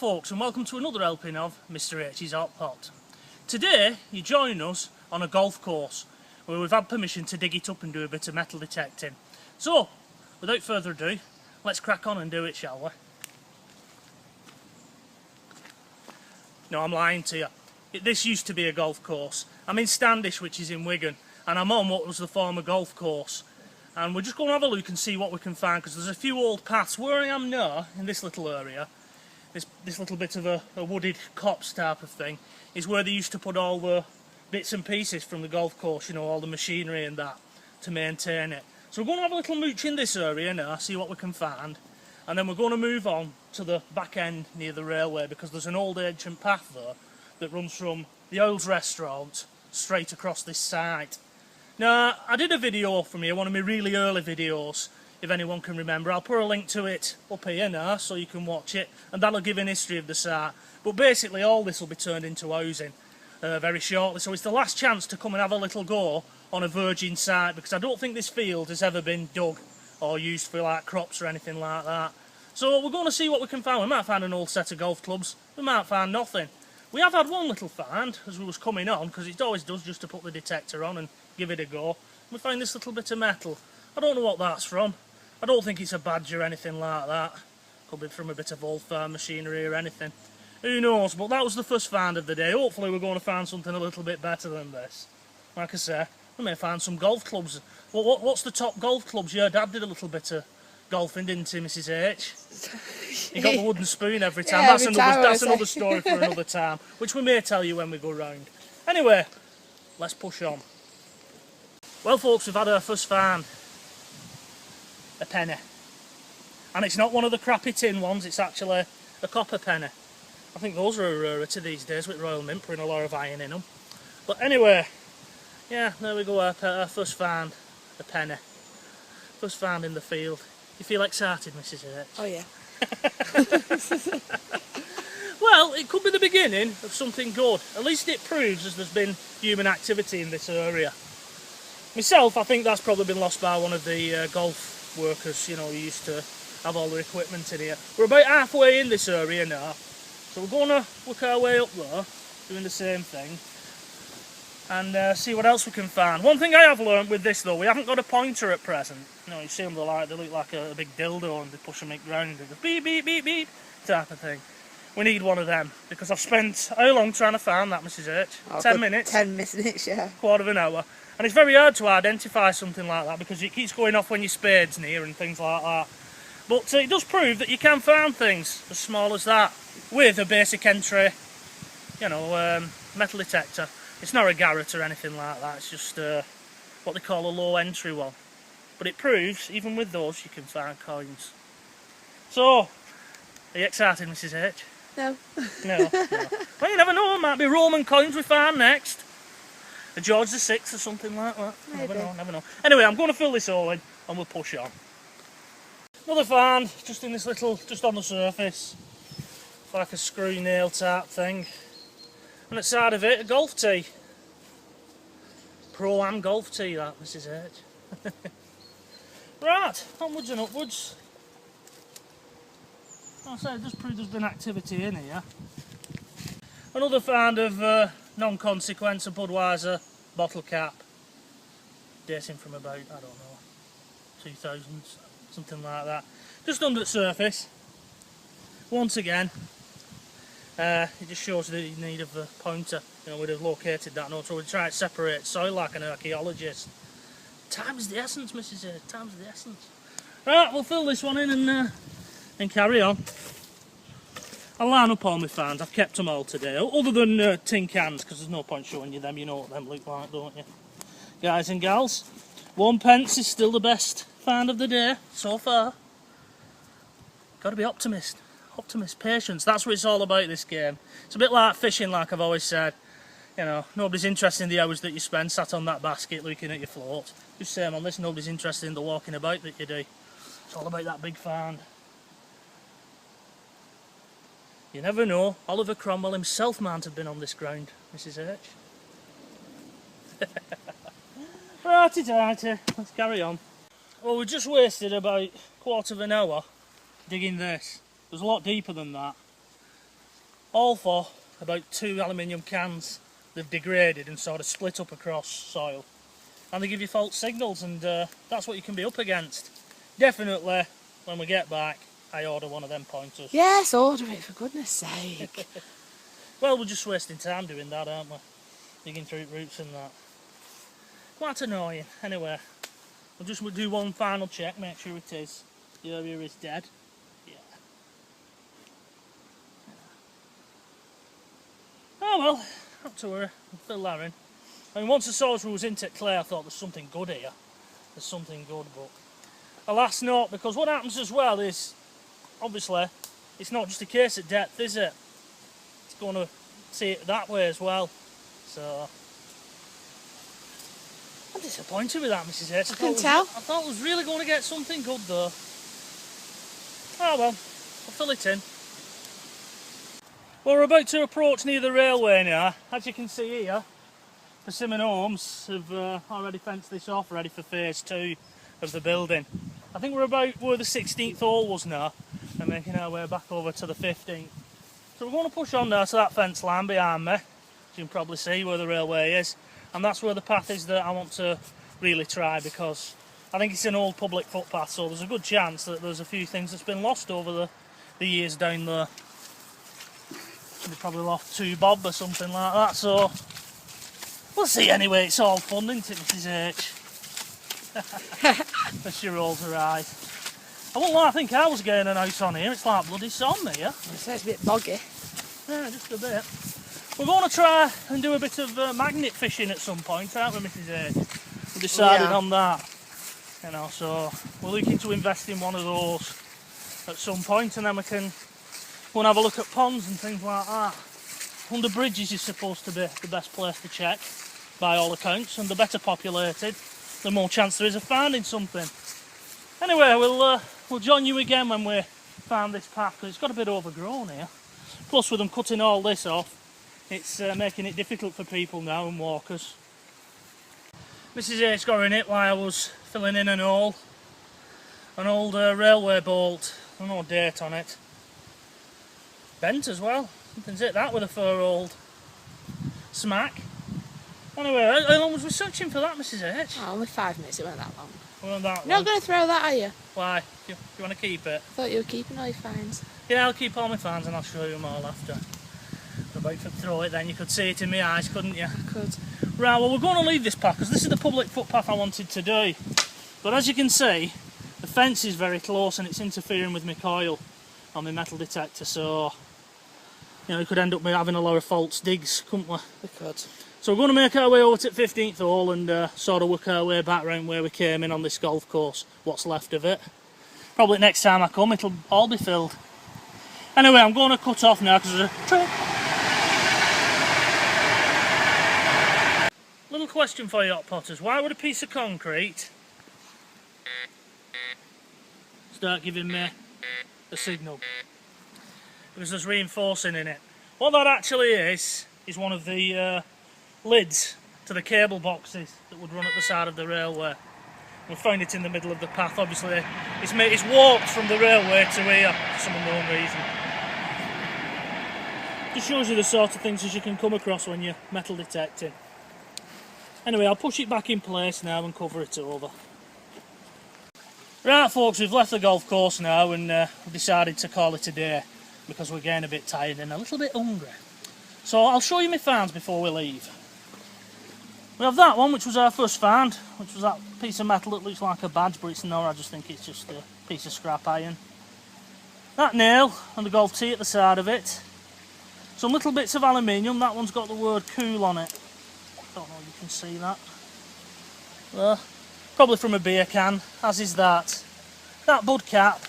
folks, and welcome to another helping of Mr H's Hot Pot. Today you join us on a golf course where we've had permission to dig it up and do a bit of metal detecting. So, without further ado, let's crack on and do it, shall we? No, I'm lying to you. This used to be a golf course. I'm in Standish, which is in Wigan, and I'm on what was the former golf course. And we're just going to have a look and see what we can find, because there's a few old paths. Where I am now, in this little area, this little bit of a wooded copse type of thing, is where they used to put all the bits and pieces from the golf course, you know, all the machinery and that, to maintain it. So we're going to have a little mooch in this area now, see what we can find, and then we're going to move on to the back end near the railway, because there's an old ancient path there that runs from the Old Restaurant straight across this site. Now, I did a video from here, one of my really early videos, if anyone can remember. I'll put a link to it up here now so you can watch it, and that'll give an history of the site. But basically all this will be turned into housing very shortly, so it's the last chance to come and have a little go on a virgin site, because I don't think this field has ever been dug or used for like crops or anything like that. So we're going to see what we can find. We might find an old set of golf clubs, we might find nothing. We have had one little find as we was coming on, because it always does just to put the detector on and give it a go. We found this little bit of metal. I don't know what that's from. I don't think it's a badge or anything like that. Could be from a bit of old farm machinery or anything. Who knows, but that was the first find of the day. Hopefully we're going to find something a little bit better than this. Like I say, we may find some golf clubs. What's the top golf clubs? Your dad did a little bit of golfing, didn't he, Mrs H? He got the wooden spoon every time. Yeah, that's another story for another time, which we may tell you when we go round. Anyway, let's push on. Well folks, we've had our first find. A penny. And it's not one of the crappy tin ones, it's actually a copper penny. I think those are a rarity these days with Royal Mint, putting a lot of iron in them. But anyway, yeah, there we go, our first find, a penny. First find in the field. You feel excited, Mrs H? Oh yeah. Well, it could be the beginning of something good. At least it proves as there's been human activity in this area. Myself, I think that's probably been lost by one of the golf workers, you know, who used to have all the equipment in here. We're about halfway in this area now, so we're going to work our way up there, doing the same thing, and see what else we can find. One thing I have learned with this though, we haven't got a pointer at present. You know, you see them, they look like a big dildo, and they push them ground and go beep, beep, beep, beep, type of thing. We need one of them, because I've spent, how long trying to find that, Mrs H? Oh, 10 minutes? 10 minutes, yeah. Quarter of an hour. And it's very hard to identify something like that, because it keeps going off when your spade's near and things like that. But it does prove that you can find things as small as that with a basic entry, you know, metal detector. It's not a Garrett or anything like that, it's just what they call a low entry one. But it proves, even with those, you can find coins. So, are you excited, Mrs H? No. No. Well, you never know, it might be Roman coins we find next. A George VI or something like that. Maybe. Never know. Anyway, I'm going to fill this all in and we'll push on. Another find, just in this little, just on the surface. It's like a screw nail type thing. And at the side of it, a golf tee. Pro-Am golf tee, that, Mrs H. Right, onwards and upwards. Like I say, it does prove there's been activity in here. Another find of non-consequence, a Budweiser bottle cap. Dating from about, I don't know, 2000s, something like that. Just under the surface. Once again, it just shows the need of the pointer. You know, we'd have located that note, so we'd try to separate soil like an archaeologist. Time is the essence, Mrs H, time's the essence. Right, we'll fill this one in and carry on. I'll line up all my finds, I've kept them all today, other than tin cans, because there's no point showing you them, you know what them look like, don't you? Guys and gals, 1p is still the best find of the day, so far. Got to be optimist, patience, that's what it's all about, this game. It's a bit like fishing, like I've always said. You know, nobody's interested in the hours that you spend sat on that basket looking at your float. Just same on this, nobody's interested in the walking about that you do. It's all about that big find. You never know, Oliver Cromwell himself might have been on this ground, Mrs H. Righty-tighty, let's carry on. Well, we just wasted about a quarter of an hour digging this. It was a lot deeper than that. all for about 2 aluminium cans. They've degraded and sort of split up across soil, and they give you false signals, and that's what you can be up against. Definitely, when we get back, I order one of them pointers. Yes, order it, for goodness sake. Well, we're just wasting time doing that, aren't we? Digging through roots and that. Quite annoying. Anyway, we'll just do one final check, make sure it is. The area is dead. Yeah. Oh well, not to worry. We'll fill that in. I mean, once I saw we was into clay, I thought there's something good here. There's something good, but alas not, because what happens as well is, obviously, it's not just a case of depth, is it? It's going to see it that way as well. So I'm disappointed with that, Mrs. H. I can tell. I thought I was really going to get something good though. Oh well, I'll fill it in. Well, we're about to approach near the railway now. As you can see here, Persimmon Homes have already fenced this off, ready for phase 2 of the building. I think we're about where the 16th hole was now, and making our way back over to the 15th. So we're going to push on now to that fence line behind me. You can probably see where the railway is, and that's where the path is that I want to really try, because I think it's an old public footpath, so there's a good chance that there's a few things that's been lost over the years down there. They probably lost 2 bob or something like that, so we'll see anyway. It's all fun, isn't it, Mrs. H? As she rolls her eyes. I won't lie, I think I was getting an house on here. It's like bloody sombre here. It's a bit boggy. Yeah, just a bit. We're going to try and do a bit of magnet fishing at some point, aren't we, Mrs. H? We decided on that. You know, so we're looking to invest in one of those at some point, and then we can go and have a look at ponds and things like that. Under bridges is supposed to be the best place to check, by all accounts, and the better populated, the more chance there is of finding something. Anyway, we'll join you again when we find this path, because it's got a bit overgrown here. Plus, with them cutting all this off, it's making it difficult for people now and walkers. Mrs. H got in it while I was filling in an old railway bolt. There's no date on it. Bent as well. Something's hit that with a 4-old smack. Anyway, how long was we searching for that, Mrs. H? Oh, only 5 minutes, it wasn't that long. Wasn't that You're long? not going to throw that, are you? Why? Do you want to keep it? I thought you were keeping all your fines. Yeah, I'll keep all my fans and I'll show you them all after. I'm about to throw it then, you could see it in my eyes, couldn't you? I could. Right, well, we're going to leave this path because this is the public footpath I wanted to do. But as you can see, the fence is very close and it's interfering with my coil on my metal detector, so you know, we could end up having a lot of false digs, couldn't we? We could. So we're going to make our way over to 15th hole and sort of work our way back round where we came in on this golf course, what's left of it. Probably next time I come it'll all be filled. Anyway, I'm going to cut off now because there's a trick. Little question for you hot potters, why would a piece of concrete start giving me a signal? Because there's reinforcing in it. What that actually is one of the lids to the cable boxes that would run at the side of the railway. We found it in the middle of the path. Obviously it's warped from the railway to here for some unknown reason. Just shows you the sort of things as you can come across when you're metal detecting. Anyway, I'll push it back in place now and cover it over. Right folks, we've left the golf course now and we've decided to call it a day because we're getting a bit tired and a little bit hungry. So I'll show you my finds before we leave. We have that one, which was our first find, which was that piece of metal that looks like a badge, but it's not. I just think it's just a piece of scrap iron. That nail and the golf tee at the side of it. Some little bits of aluminium. That one's got the word cool on it. Don't know if you can see that. Probably from a beer can, as is that. That bud cap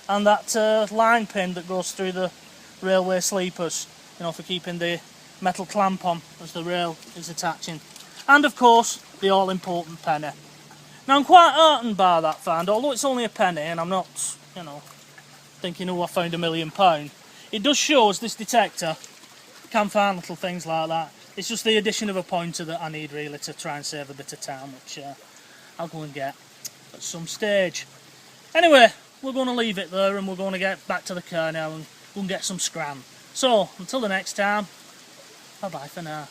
and that line pin that goes through the railway sleepers, you know, for keeping the metal clamp on as the rail is attaching. And of course, the all-important penny. Now I'm quite heartened by that find, although it's only a penny and I'm not, you know, thinking, oh, I found £1 million. It does show us this detector can find little things like that. It's just the addition of a pointer that I need really to try and save a bit of time, which I'll go and get at some stage. Anyway, we're going to leave it there and we're going to get back to the car now and go and get some scran. So, until the next time, bye bye for now.